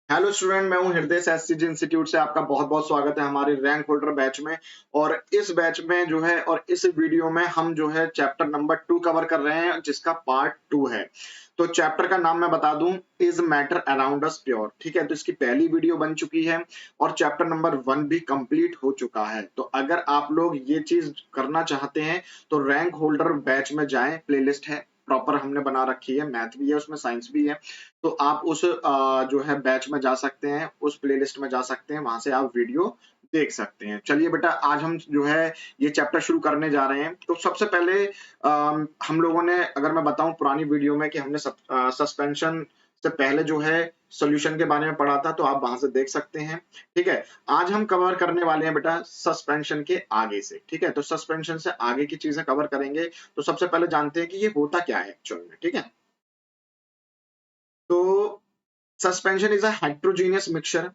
Hello student, मैं हूं हृदय एससीजी इंस्टीट्यूट से। आपका बहुत बहुत स्वागत है हमारे रैंक होल्डर बैच में। और इस बैच में जो है और इस वीडियो में हम जो है चैप्टर नंबर 2 कवर कर रहे हैं, जिसका पार्ट 2 है। तो चैप्टर का नाम मैं बता दूं, is matter around us pure. ठीक है, तो इसकी पहली वीडियो बन चुकी है और चैप्टर नंबर 1 भी कंप्लीट हो चुका है। तो अगर आप लोग ये चीज करना चाहते हैं तो रैंक होल्डर बैच में जाएं, प्लेलिस्ट है प्रॉपर हमने बना रखी है, मैथ भी है उसमें, साइंस भी है। तो आप उस जो है बैच में जा सकते हैं, उस प्लेलिस्ट में जा सकते हैं, वहां से आप वीडियो देख सकते हैं। चलिए बेटा, आज हम जो है ये चैप्टर शुरू करने जा रहे हैं। तो सबसे पहले हम लोगों ने, अगर मैं बताऊं पुरानी वीडियो में, कि हमने सस्पेंशन से पहले जो है सॉल्यूशन के बारे में पढ़ा था, तो आप वहां से देख सकते हैं। ठीक है, आज हम कवर करने वाले हैं बेटा सस्पेंशन के आगे से। ठीक है, तो सस्पेंशन से आगे की चीजें कवर करेंगे। तो सबसे पहले जानते हैं कि ये होता क्या है एक्चुअल में। ठीक है, तो suspension is a heterogeneous mixture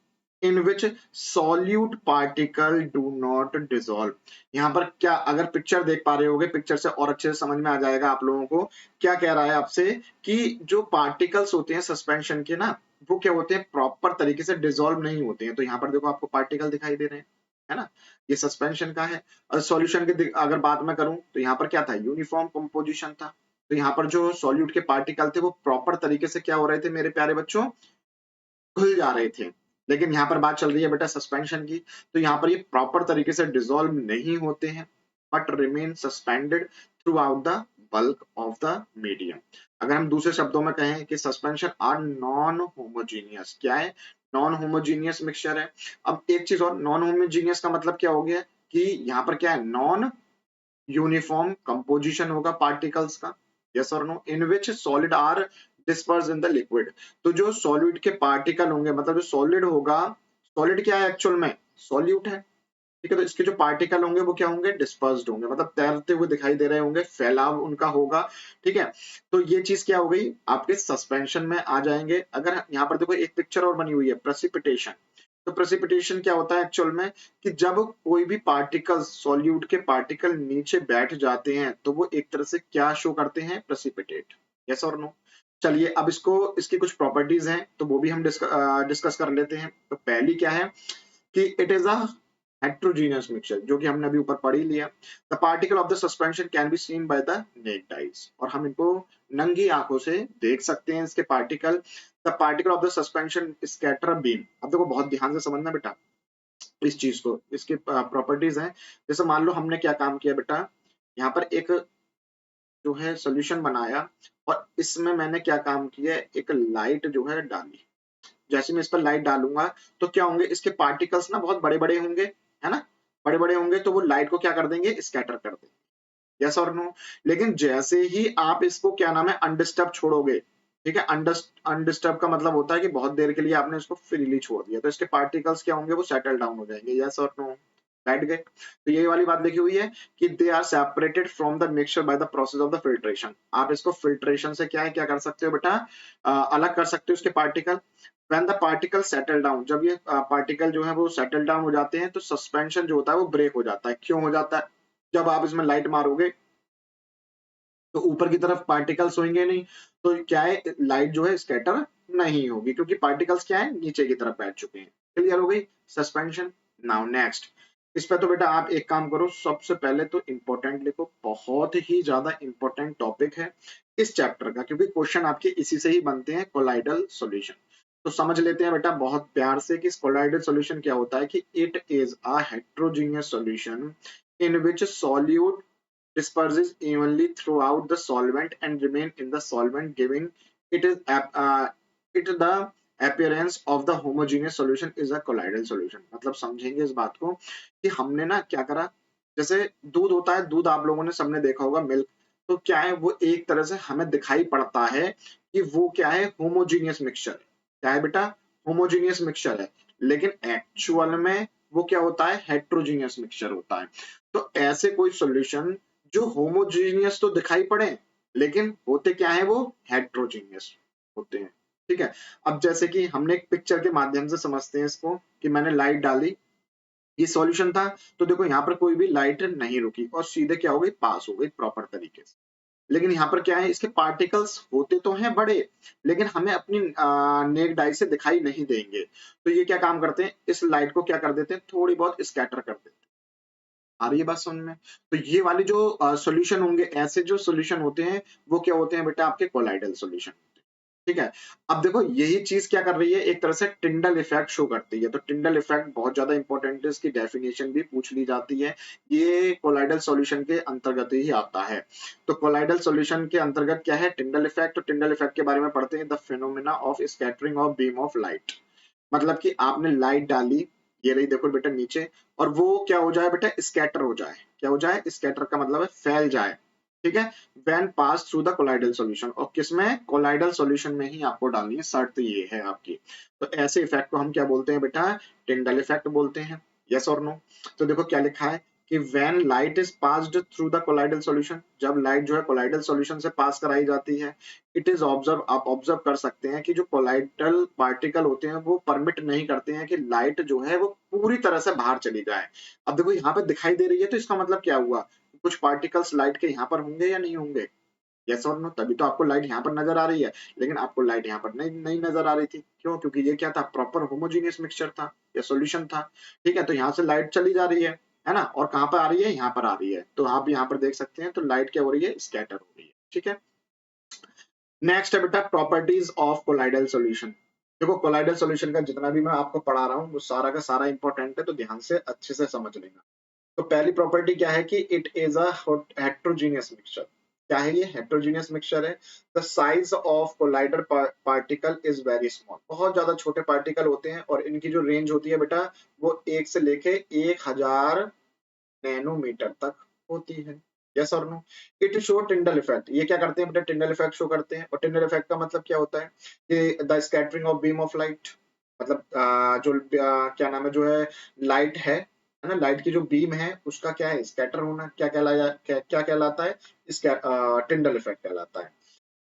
in which solute particle do not dissolve। यहाँ पर क्या, अगर पिक्चर देख पा रहे होगे, पिक्चर से और अच्छे से समझ में आ जाएगा आप लोगों को। क्या कह रहा है आपसे कि जो पार्टिकल्स होते हैं सस्पेंशन के ना, वो क्या होते हैं, प्रॉपर तरीके से डिसॉल्व नहीं होते हैं। तो यहाँ पर देखो आपको पार्टिकल दिखाई दे रहे हैं, है ना, ये सस्पेंशन का है। और सॉल्यूशन की अगर बात मैं करूं तो यहाँ पर क्या था, यूनिफॉर्म कंपोजिशन था। तो यहाँ पर जो सॉल्यूट के पार्टिकल थे वो प्रॉपर तरीके से क्या हो रहे थे मेरे प्यारे बच्चों, घुल जा रहे थे। लेकिन यहाँ पर बात चल रही है बेटा सस्पेंशन की। तो यहाँ पर ये प्रॉपर तरीके से डिसॉल्व नहीं होते हैं, but remain suspended through out the bulk of the medium. अगर हम दूसरे शब्दों में कहें कि सस्पेंशन आर नॉन होमोजीनियस, क्या है, नॉन होमोजीनियस मिक्सचर है। अब एक चीज और, नॉन होमोजीनियस का मतलब क्या हो गया कि यहाँ पर क्या है, नॉन यूनिफॉर्म कंपोजिशन होगा पार्टिकल्स का। यस और no, in which solid are disperse in the liquid. तो जो सॉलिड के पार्टिकल होंगे, मतलब जो सॉलिड होगा, सॉलिड क्या है एक्चुअल में, सॉल्यूट है। ठीक है, तो इसके जो पार्टिकल होंगे वो क्या होंगे, डिस्पर्स्ड होंगे, मतलब तैरते हुए दिखाई दे रहे होंगे, फैलाव उनका होगा। ठीक है, तो ये चीज क्या हो गई, आपके सस्पेंशन में आ जाएंगे। अगर यहाँ पर देखो एक पिक्चर और बनी हुई है, प्रेसिपिटेशन। तो प्रेसिपिटेशन क्या होता है एक्चुअल में, कि जब कोई भी पार्टिकल, सॉल्यूट के पार्टिकल नीचे बैठ जाते हैं तो वो एक तरह से क्या शो करते हैं, प्रेसिपिटेट। यस और नो। चलिए अब इसको, इसकी कुछ प्रॉपर्टीज हैं तो वो भी हम डिस्कस कर लेते हैं। तो पहली क्या है कि it is a heterogeneous mixture, जो कि हमने अभी ऊपर पढ़ ही लिया। The particle of the suspension can be seen by the necked eyes, और हम इनको नंगी आंखों से देख सकते हैं इसके particle. The particle of the suspension scatter beam. अब देखो बहुत ध्यान से समझना बेटा इस चीज को, इसकी प्रॉपर्टीज हैं। जैसे मान लो हमने क्या काम किया बेटा, यहाँ पर एक जो है सोल्यूशन बनाया, और इसमें मैंने क्या काम किया, एक लाइट जो है डाली। जैसे मैं इस पर लाइट डालूंगा तो क्या होंगे, इसके पार्टिकल्स ना बहुत बड़े बड़े होंगे, है ना, बड़े बड़े होंगे, तो वो लाइट को क्या कर देंगे, स्कैटर कर देंगे। यस और नो। लेकिन जैसे ही आप इसको क्या नाम है, अनडिस्टर्ब छोड़ोगे, ठीक है, अनडिस्टर्ब का मतलब होता है कि बहुत देर के लिए आपने इसको फ्रीली छोड़ दिया, तो इसके पार्टिकल्स क्या होंगे, वो सेटल डाउन हो जाएंगे। यस और नो, बैठ गए। तो ये वाली बात लिखी हुई है कि they are separated from the mixture by the process of the filtration. आप इसको फिल्ट्रेशन से क्या है, क्या कर सकते हो बेटा, अलग कर सकते हो इसके particle. When the particle settle down, जब ये पार्टिकल जो है वो सेटल डाउन हो जाते हैं, तो सस्पेंशन जो होता है वो ब्रेक हो जाता है। क्यों हो जाता है, जब आप इसमें लाइट मारोगे तो ऊपर की तरफ पार्टिकल्स होंगे नहीं, तो क्या है, लाइट जो है स्कैटर नहीं होगी, क्योंकि पार्टिकल्स क्या है, नीचे की तरफ बैठ चुके हैं। क्लियर हो गई सस्पेंशन। नाउ नेक्स्ट, इस पे तो बेटा आप एक काम करो, सबसे पहले तो इंपॉर्टेंट लिखो, बहुत ही ज्यादा इंपॉर्टेंट टॉपिक है इस चैप्टर का, क्योंकि क्वेश्चन आपके इसी से ही बनते हैं, कोलाइडल सॉल्यूशन। तो समझ लेते हैं बेटा बहुत प्यार से कि कोलाइडल सॉल्यूशन क्या होता है, कि it is a heterogeneous solution in which solute disperses evenly throughout the solvent and remain in the solvent, giving it is it the appearance of the homogeneous solution is a colloidal solution। मतलब समझेंगे इस बात को कि हमने ना क्या करा, जैसे दूध होता है, दूध आप लोगों ने सबने देखा होगा, मिल्क। तो क्या है, वो एक तरह से हमें दिखाई पड़ता है कि वो क्या है, होमोजीनियस मिक्सचर है। क्या है बेटा, होमोजीनियस मिक्सचर है। लेकिन एक्चुअल में वो क्या होता है, हेट्रोजीनियस मिक्सचर होता है। तो ऐसे कोई सॉल्यूशन जो होमोजीनियस तो दिखाई पड़े, लेकिन होते क्या है, वो हेट्रोजीनियस होते हैं। ठीक है, अब जैसे कि हमने एक पिक्चर के माध्यम से समझते हैं इसको, कि मैंने लाइट डाली, ये सॉल्यूशन था, तो देखो यहाँ पर कोई भी लाइट नहीं रुकी और सीधे क्या हो गई, पास हो गई प्रॉपर तरीके से। लेकिन यहाँ पर क्या है, इसके पार्टिकल्स होते तो हैं बड़े, लेकिन हमें अपनी नेक्ड आई से दिखाई नहीं देंगे। तो ये क्या काम करते हैं, इस लाइट को क्या कर देते हैं, थोड़ी बहुत स्कैटर कर देते हैं। आ रही है बात समझ में? तो ये वाले जो सॉल्यूशन होंगे, ऐसे जो सॉल्यूशन होते हैं वो क्या होते हैं बेटा, आपके कोलाइडल सॉल्यूशन। ठीक है। अब देखो यही चीज क्या कर रही है, एक तरह से टिंडल इफेक्ट शो करती है। तो टिंडल इफेक्ट बहुत ज्यादा इंपॉर्टेंट है, इसकी डेफिनेशन भी पूछ ली जाती है। ये कोलाइडल सॉल्यूशन के अंतर्गत ही आता है। तो कोलाइडल सॉल्यूशन के अंतर्गत क्या है, टिंडल इफेक्ट। तो टिंडल इफेक्ट के बारे में पढ़ते हैं, the phenomena of scattering of beam of light. मतलब कि आपने लाइट डाली, ये रही देखो बेटा नीचे, और वो क्या हो जाए बेटा, स्कैटर हो जाए। क्या हो जाए, स्कैटर का मतलब है फैल जाए। ठीक है। When pass through the colloidal solution, और किसमें, कोलाइडल सॉल्यूशन में ही आपको डालनी है, शर्त ये है आपकी। तो ऐसे इफेक्ट को हम क्या बोलते हैं बेटा, टिंडल इफेक्ट बोलते हैं। यस और नो? तो देखो क्या लिखा है कि when light is passed through the colloidal solution, जब लाइट जो है कोलाइडल सॉल्यूशन से पास कराई जाती है, इट इज ऑब्जर्व, आप ऑब्जर्व कर सकते हैं कि जो कोलाइडल पार्टिकल होते हैं वो परमिट नहीं करते हैं कि लाइट जो है वो पूरी तरह से बाहर चली जाए। अब देखो यहाँ पे दिखाई दे रही है, तो इसका मतलब क्या हुआ, कुछ पार्टिकल्स लाइट के यहाँ पर होंगे या नहीं होंगे? यस और नो? तभी तो आपको लाइट यहाँ पर नजर आ रही है, लेकिन आपको लाइट यहाँ पर नहीं नहीं नजर आ रही थी। क्यों? क्योंकि ये क्या था, प्रॉपर होमोजीनियस मिक्सचर था या सॉल्यूशन था। ठीक है। तो यहाँ से लाइट चली जा रही है ना, और कहाँ पर आ रही है, यहाँ पर आ रही है। तो आप यहाँ पर देख सकते हैं, तो लाइट क्या हो रही है, स्कैटर हो रही है। ठीक है। नेक्स्ट है बेटा प्रॉपर्टीज ऑफ कोलाइडल सॉल्यूशन। देखो कोलाइडल सॉल्यूशन का जितना भी मैं आपको पढ़ा रहा हूँ वो सारा का सारा इंपॉर्टेंट है, तो ध्यान से अच्छे से समझ लेना। तो पहली प्रॉपर्टी क्या है कि it is a heterogeneous mixture. क्या है ये, हेट्रोजीनियस मिक्सचर है। The size of collider particle is very small, बहुत ज्यादा छोटे पार्टिकल होते हैं, और इनकी जो रेंज होती है बेटा वो 1 से लेके 1000 नैनोमीटर तक होती है। यस और no? It show Tyndall effect, ये क्या करते हैं बेटा, टिंडल इफेक्ट शो करते हैं। और टिंडल इफेक्ट का मतलब क्या होता है कि the scattering of beam of light, मतलब क्या नाम है, जो है लाइट है ना, लाइट की जो बीम है उसका क्या है, स्कैटर होना, क्या कहलाता है, इसका टिंडल इफेक्ट कहलाता है।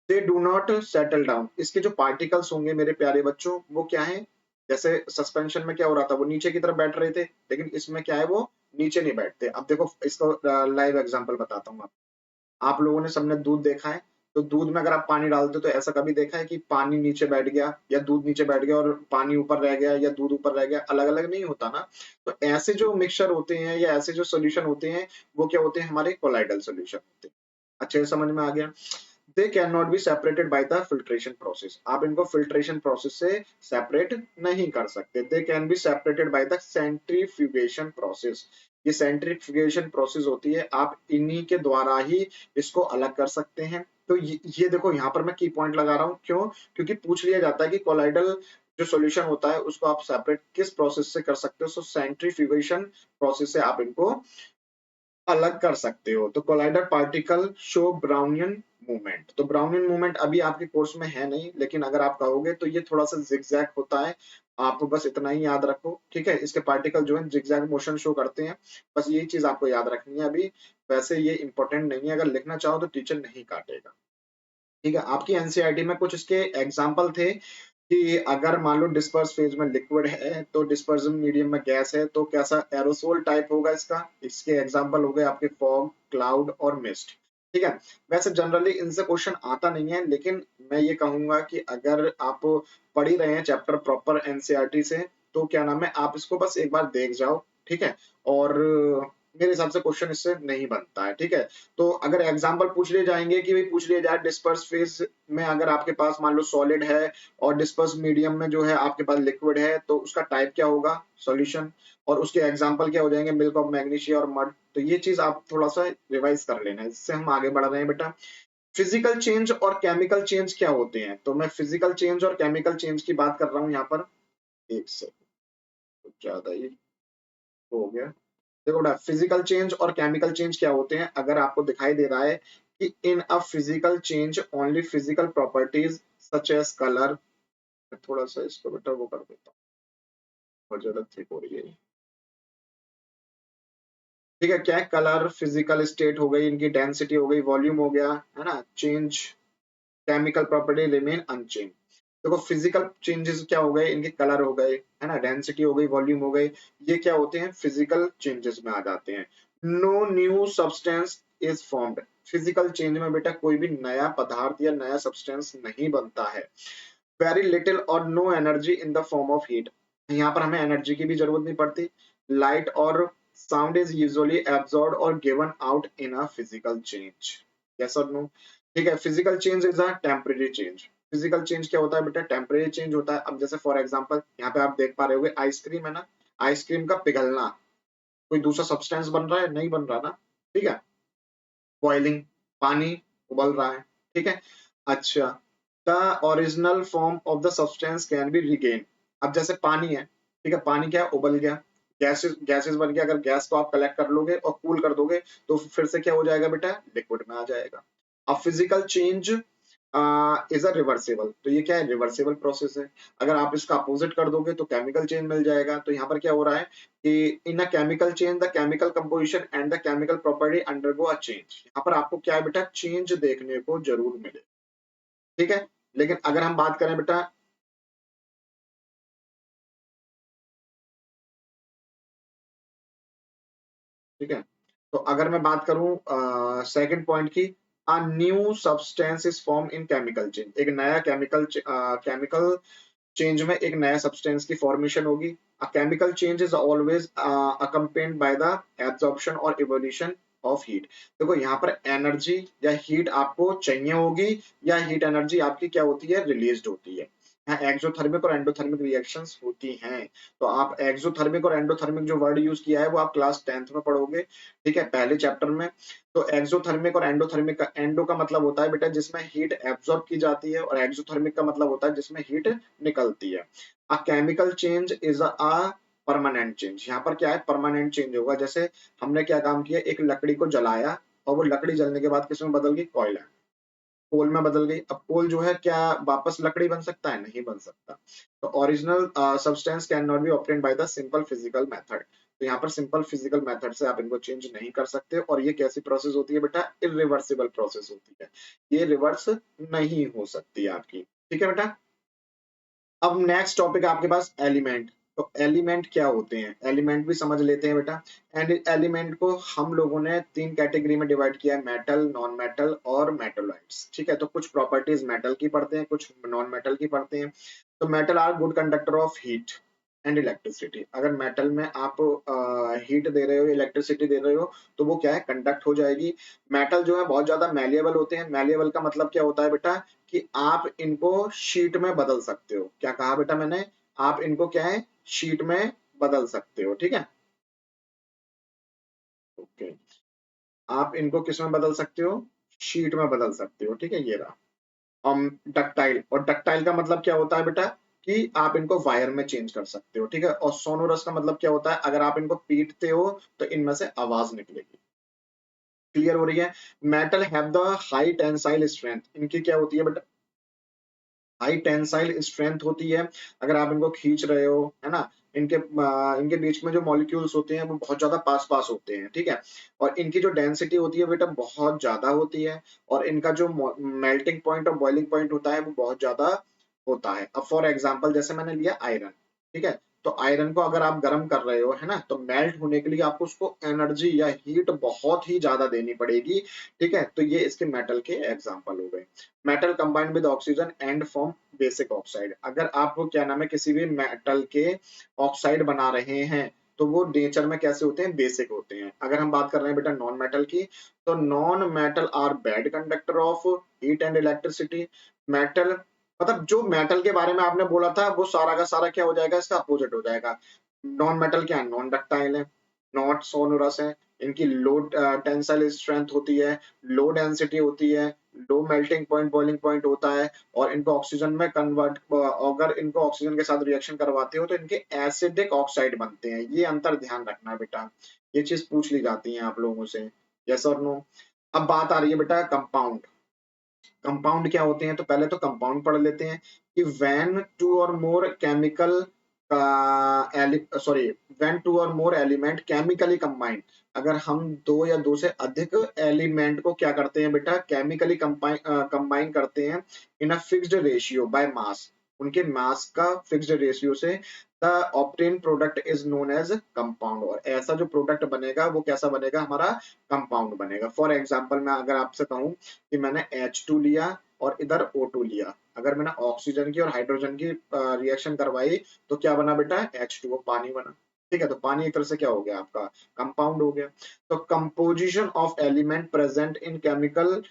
They do not settle down, इसके जो पार्टिकल्स होंगे मेरे प्यारे बच्चों वो क्या है, जैसे सस्पेंशन में क्या हो रहा था, वो नीचे की तरफ बैठ रहे थे, लेकिन इसमें क्या है, वो नीचे नहीं बैठते। अब देखो इसको लाइव एग्जांपल बताता हूँ। आप लोगों ने सबने दूध देखा है, तो दूध में अगर आप पानी डालते हो तो ऐसा कभी देखा है कि पानी नीचे बैठ गया या दूध नीचे बैठ गया और पानी ऊपर रह गया या दूध ऊपर रह गया, अलग अलग नहीं होता ना। तो ऐसे जो मिक्सचर होते हैं या ऐसे जो सोल्यूशन होते हैं वो क्या होते हैं, हमारे कोलाइडल सोल्यूशन होते हैं। अच्छे से समझ में आ गया? They can not be separated by the filtration process, आप इनको फिल्ट्रेशन प्रोसेस से सेपरेट नहीं कर सकते। They can be separated by the centrifugation process, ये सेंट्रीफ्यूगेशन प्रोसेस होती है, आप इन्हीं के द्वारा ही इसको अलग कर सकते हैं। तो ये देखो यहाँ पर मैं की पॉइंट लगा रहा हूँ, क्यों? क्योंकि पूछ लिया जाता है कि कोलाइडल जो सॉल्यूशन होता है उसको आप सेपरेट किस प्रोसेस से कर सकते हो, सो सेंट्रीफ्यूगेशन प्रोसेस से आप इनको अलग कर सकते हो। तो collider particle show Brownian movement, तो ब्राउनियन मूवमेंट अभी आपके कोर्स में है नहीं, लेकिन अगर आप कहोगे तो ये थोड़ा सा जिगजैग होता है। आप बस इतना ही याद रखो, ठीक है, इसके पार्टिकल जो है जिगजैग मोशन शो करते हैं। बस यही चीज आपको याद रखनी है अभी। वैसे ये इंपॉर्टेंट नहीं है, अगर लिखना चाहो तो टीचर नहीं काटेगा। ठीक है। आपकी एनसीईआरटी में कुछ इसके एग्जाम्पल थे कि अगर मान लो डिस्पर्स फेज में लिक्विड है तो डिस्पर्जन मीडियम में गैस है, तो कैसा एरोसोल टाइप होगा इसका। इसके एग्जांपल हो गए आपके फॉग, क्लाउड और मिस्ट। ठीक है। वैसे जनरली इनसे क्वेश्चन आता नहीं है, लेकिन मैं ये कहूंगा कि अगर आप पढ़ ही रहे हैं चैप्टर प्रॉपर एनसीईआरटी से, तो क्या नाम है, आप इसको बस एक बार देख जाओ। ठीक है। और मेरे हिसाब से क्वेश्चन इससे नहीं बनता है। ठीक है। तो अगर एग्जाम्पल पूछ लिए जाएंगे कि भाई पूछ लिया जाए डिस्पर्स फेज में अगर आपके पास मान लो सॉलिड है और डिस्पर्स मीडियम में जो है आपके पास लिक्विड है, तो उसका टाइप क्या होगा, सॉल्यूशन, और उसके एग्जांपल क्या हो जाएंगे, मिल्क ऑफ मैग्नीशिया और मड। तो ये चीज आप थोड़ा सा रिवाइज कर लेना, इससे हम आगे बढ़ रहे हैं बेटा। फिजिकल चेंज और केमिकल चेंज क्या होते हैं, तो मैं फिजिकल चेंज और केमिकल चेंज की बात कर रहा हूँ यहाँ पर। एक से कुछ ज्यादा ही हो गया। देखो बेटा फिजिकल चेंज और केमिकल चेंज क्या होते हैं, अगर आपको दिखाई दे रहा है कि in a physical change only physical properties such as colour, थोड़ा सा इसको बेटा वो कर देता हूँ, बहुत ज्यादा थिक हो रही है। ठीक है। क्या है, कलर फिजिकल स्टेट हो गई, इनकी डेंसिटी हो गई, वॉल्यूम हो गया, है ना, change. Chemical property remain unchange. देखो फिजिकल चेंजेस क्या हो गए, इनके कलर हो गए, है ना, डेंसिटी हो गई, वॉल्यूम हो गई, ये क्या होते हैं, फिजिकल चेंजेस में आ जाते हैं। No new substance is formed, physical change में बेटा कोई भी नया पदार्थ या नया सब्सटेंस नहीं बनता है। वेरी लिटिल और no energy in the form of heat, यहाँ पर हमें एनर्जी की भी जरूरत नहीं पड़ती। लाइट और साउंड इज यूजुअली एब्सॉर्ब्ड और given out in a physical change. Yes और नो? ठीक है, physical change is a temporary change. Physical change क्या होता है बेटा? टेम्परेरी चेंज होता है। अब जैसे फॉर एग्जांपल यहाँ पे आप देख पा रहे होगे आइसक्रीम है ना, आइसक्रीम का पिघलना, कोई दूसरा सब्सटेंस बन रहा है? नहीं बन रहा ना, ठीक है। बॉइलिंग, पानी उबल रहा है, ठीक है। अच्छा, the original form of the substance can be regain. अब जैसे पानी है, ठीक है, पानी क्या है? उबल गया, गैसेस गैसेस बन गया। अगर गैस को आप कलेक्ट कर लोगे और कूल कर दोगे तो फिर से क्या हो जाएगा बेटा? लिक्विड में आ जाएगा। अब physical change is a reversible, तो ये क्या है? रिवर्सिबल प्रोसेस है। अगर आप इसका अपोजिट कर दोगे तो केमिकल चेंज मिल जाएगा। तो यहाँ पर क्या हो रहा है कि in a chemical change the chemical composition and the chemical property undergo a change. यहाँ पर आपको क्या है बेटा? चेंज देखने को जरूर मिले, ठीक है। लेकिन अगर हम बात करें बेटा, ठीक है, तो अगर मैं बात करूं सेकंड पॉइंट की, a new substance is form in chemical change, एक नया केमिकल चेंज में एक नया सब्सटेंस की फॉर्मेशन होगी। अ chemical change is always accompanied by the absorption और इवोल्यूशन ऑफ हीट। देखो यहाँ पर एनर्जी या हीट आपको चाहिए होगी, या हीट एनर्जी आपकी क्या होती है? रिलीज्ड होती है। यहाँ एक्सोथर्मिक और एंडोथर्मिक रिएक्शंस होती हैं। तो आप एक्सोथर्मिक और एंडोथर्मिक जो वर्ड यूज किया है वो आप क्लास 10th में पढ़ोगे, ठीक है, पहले चैप्टर में। तो एक्सोथर्मिक और एंडोथर्मिक का, एंडो का मतलब होता है बेटा जिसमें हीट एब्जॉर्ब की जाती है, और एक्सोथर्मिक का मतलब होता है जिसमें हीट निकलती है। अ chemical change is a permanent change. यहाँ पर क्या है? परमानेंट चेंज होगा। जैसे हमने क्या काम किया? एक लकड़ी को जलाया और वो लकड़ी जलने के बाद किसमें बदल गई? कोयला, कोल में बदल गई। अब कोल जो है क्या वापस लकड़ी बन सकता है? नहीं बन सकता। तो original substance can not be obtained by the simple physical method. तो यहाँ पर सिंपल फिजिकल मेथड से आप इनको चेंज नहीं कर सकते। और ये कैसी प्रोसेस होती है बेटा? इरिवर्सिबल प्रोसेस होती है, ये रिवर्स नहीं हो सकती आपकी, ठीक है बेटा। अब नेक्स्ट टॉपिक आपके पास एलिमेंट। तो एलिमेंट क्या होते हैं? एलिमेंट भी समझ लेते हैं बेटा। एंड एलिमेंट को हम लोगों ने तीन कैटेगरी में डिवाइड किया है, मेटल, नॉन मेटल और मेटलॉइड्स, ठीक है। तो कुछ प्रॉपर्टीज मेटल की पढ़ते हैं, कुछ नॉन मेटल की पढ़ते हैं। तो metal are good conductor of heat and electricity. अगर मेटल में आप हीट दे रहे हो, इलेक्ट्रिसिटी दे रहे हो, तो वो क्या है? कंडक्ट हो जाएगी। मेटल जो है बहुत ज्यादा मैलिएबल होते हैं। मैलिएबल का मतलब क्या होता है बेटा? कि आप इनको शीट में बदल सकते हो। क्या कहा बेटा मैंने? आप इनको क्या है? शीट में बदल सकते हो, ठीक है। ओके, आप इनको किस में बदल सकते हो? शीट में बदल सकते हो, ठीक है, ये रहा। डक्टाइल, और डक्टाइल का मतलब क्या होता है बेटा? कि आप इनको वायर में चेंज कर सकते हो, ठीक है। और सोनोरस का मतलब क्या होता है? अगर आप इनको पीटते हो तो इनमें से आवाज निकलेगी। क्लियर हो रही है? Metal have the high tensile strength, इनकी क्या होती है बेटा? हाई टेंसाइल स्ट्रेंथ होती है। अगर आप इनको खींच रहे हो, है ना, इनके बीच में जो मॉलिक्यूल्स होते हैं वो बहुत ज्यादा पास पास होते हैं, ठीक है। और इनकी जो डेंसिटी होती है बेटा बहुत ज्यादा होती है। और इनका जो मेल्टिंग पॉइंट और बॉइलिंग पॉइंट होता है वो बहुत ज्यादा होता है। अब फॉर एग्जाम्पल जैसे मैंने लिया आयरन, ठीक है। तो आयरन को अगर आप गर्म कर रहे हो, है ना, तो मेल्ट होने के लिए आपको उसको एनर्जी या हीट बहुत ही ज्यादा देनी पड़ेगी, ठीक है। तो ये इसके मेटल के एग्जाम्पल हो गए। Metal combined with oxygen and form basic oxide. अगर आप क्या नाम है किसी भी मेटल के ऑक्साइड बना रहे हैं तो वो नेचर में कैसे होते हैं? बेसिक होते हैं। अगर हम बात कर रहे हैं बेटा नॉन मेटल की, तो non metal are bad conductor of heat and electricity. Metal मतलब जो मेटल के बारे में आपने बोला था वो सारा का सारा क्या हो जाएगा? इसका अपोजिट हो जाएगा। नॉन मेटल क्या है? नॉन डक्टाइल है, नॉट सोनोरस है, इनकी लो टेंसाइल स्ट्रेंथ होती है, लो डेंसिटी होती है, low melting point boiling point होता है। और इनको ऑक्सीजन में कन्वर्ट, अगर इनको ऑक्सीजन के साथ रिएक्शन करवाते हो तो इनके एसिडिक ऑक्साइड बनते हैं। ये अंतर ध्यान रखना बेटा, ये चीज पूछ ली जाती है आप लोगों से, यस और नो। अब बात आ रही है बेटा कंपाउंड। कंपाउंड क्या होते हैं? तो पहले तो कंपाउंड पढ़ लेते हैं कि व्हेन टू और more chemical sorry when two और मोर एलिमेंट केमिकली कंबाइंड। अगर हम दो या दो से अधिक एलिमेंट को क्या करते हैं बेटा? केमिकली कंबाइन करते हैं in a fixed ratio by mass. उनके मास का फिक्स्ड रेशियो से the obtain product is known as compound. और ऐसा जो प्रोडक्ट बनेगा वो कैसा बनेगा, हमारा कंपाउंड बनेगा। फॉर एग्जांपल मैं अगर आपसे कहूं कि मैंने H2 लिया और इधर O2 लिया, अगर मैंने ऑक्सीजन की और हाइड्रोजन की रिएक्शन करवाई तो क्या बना बेटा, H2O, पानी बना। ठीक है, तो पानी एक तरह से क्या हो गया, आपका कंपाउंड हो गया। तो composition of element present in chemical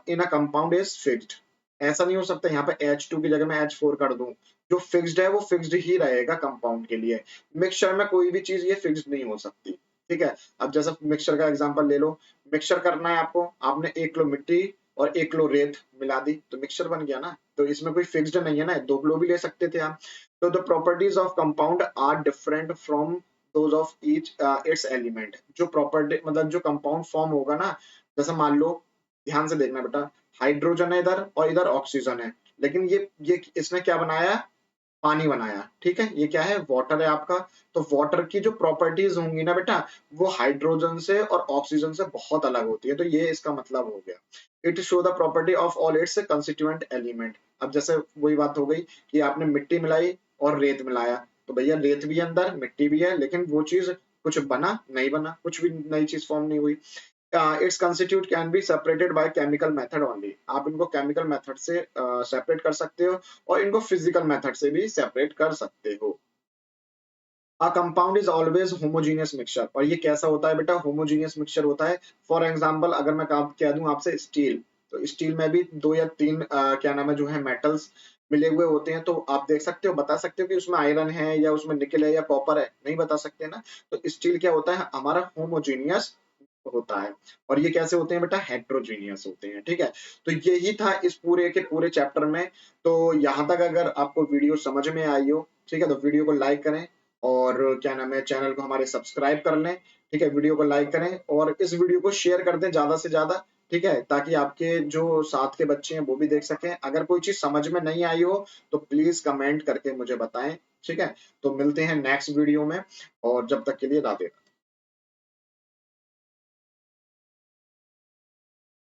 in a compound is fixed. ऐसा नहीं हो सकता यहाँ पे H2 की जगह मैं H4 कर दूं। जो फिक्स्ड है वो फिक्स्ड ही रहेगा कंपाउंड के लिए। मिक्सचर में कोई भी चीज ये फिक्स्ड नहीं हो सकती। ठीक है, अब जैसा मिक्सचर का एग्जांपल ले लो, मिक्सचर करना है आपको, आपने 1 किलो मिट्टी और 1 किलो रेत मिला दी तो मिक्सचर बन गया ना। तो इसमें कोई फिक्स्ड नहीं है ना, 2 किलो भी ले सकते थे आप। तो the properties of compound are different from those of each its element. जो प्रॉपर्टी मतलब जो कंपाउंड फॉर्म होगा ना, जैसे मान लो, ध्यान से देखना बेटा, हाइड्रोजन है इधर और इधर ऑक्सीजन है, लेकिन ये इसने क्या बनाया, पानी बनाया। ठीक है, ये क्या है, वाटर है आपका। तो वाटर की जो प्रॉपर्टीज होंगी ना बेटा, वो हाइड्रोजन से और ऑक्सीजन से बहुत अलग होती है। तो ये इसका मतलब हो गया, it show the property of all it's constituent element. अब जैसे वही बात हो गई कि आपने मिट्टी मिलाई और रेत मिलाया, तो भैया रेत भी है अंदर, मिट्टी भी है, लेकिन वो चीज कुछ बना नहीं, बना कुछ भी, नई चीज फॉर्म नहीं हुई। It's constitute can be separated by chemical method only. आप इनको केमिकल मेथड से सेपरेट कर सकते हो और इनको फिजिकल मेथड से भी सेपरेट कर सकते हो। A compound is always homogeneous mixture. और ये कैसा होता है बेटा, होमोजीनियस मिक्सचर होता है। फॉर एग्जांपल अगर मैं कह दूं आपसे स्टील, तो स्टील में भी 2 या 3 क्या नाम है जो है मेटल्स मिले हुए होते हैं। तो आप देख सकते हो, बता सकते हो कि उसमें आयरन है या उसमें निकल है या कॉपर है, नहीं बता सकते ना। तो स्टील क्या होता है, हमारा होमोजीनियस होता है। और ये कैसे होते हैं बेटा, हेट्रोजीनियस होते हैं। ठीक है, तो यही था इस पूरे के पूरे चैप्टर में। तो यहाँ तक अगर आपको वीडियो समझ में आई हो, ठीक है, तो वीडियो को लाइक करें और क्या नाम है, चैनल को हमारे सब्सक्राइब कर लें। ठीक है, वीडियो को लाइक करें और इस वीडियो को शेयर कर दें ज्यादा से ज्यादा। ठीक है, ताकि आपके जो साथ के बच्चे हैं वो भी देख सकें। अगर कोई चीज समझ में नहीं आई हो तो प्लीज कमेंट करके मुझे बताएं। ठीक है, तो मिलते हैं नेक्स्ट वीडियो में, और जब तक के लिए राधे।